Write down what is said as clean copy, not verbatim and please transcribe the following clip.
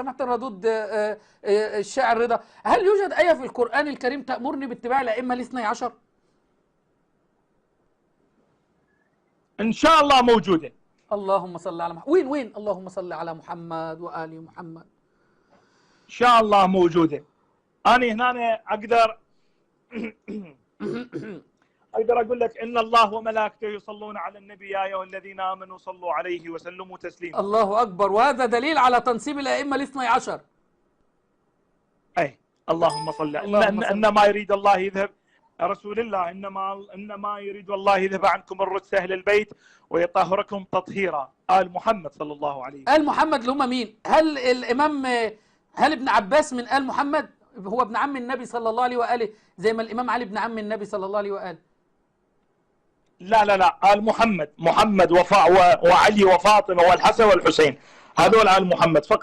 سمعت الردود الشاعر رضا، هل يوجد آية في القرآن الكريم تأمرني باتباع الأئمة الاثني عشر؟ إن شاء الله موجودة. اللهم صل على محمد. وين اللهم صل على محمد وآل محمد. إن شاء الله موجودة. أنا هنا أقدر أقول لك إن الله وملائكته يصلون على النبي يا أيها الذين آمنوا صلوا عليه وسلموا تسليما. الله أكبر، وهذا دليل على تنصيب الأئمة الاثني عشر. أي اللهم صل. إنما يريد الله يذهب رسول الله، إنما يريد الله يذهب عنكم الرجس أهل البيت ويطهركم تطهيرا. آل محمد صلى الله عليه وسلم. آل محمد اللي هم مين؟ هل ابن عباس من آل محمد؟ هو ابن عم النبي صلى الله عليه وآله زي ما الإمام علي ابن عم النبي صلى الله عليه وآله. لا آل محمد، محمد وعلي وفاطمة والحسن والحسين، هذول آل محمد فقط.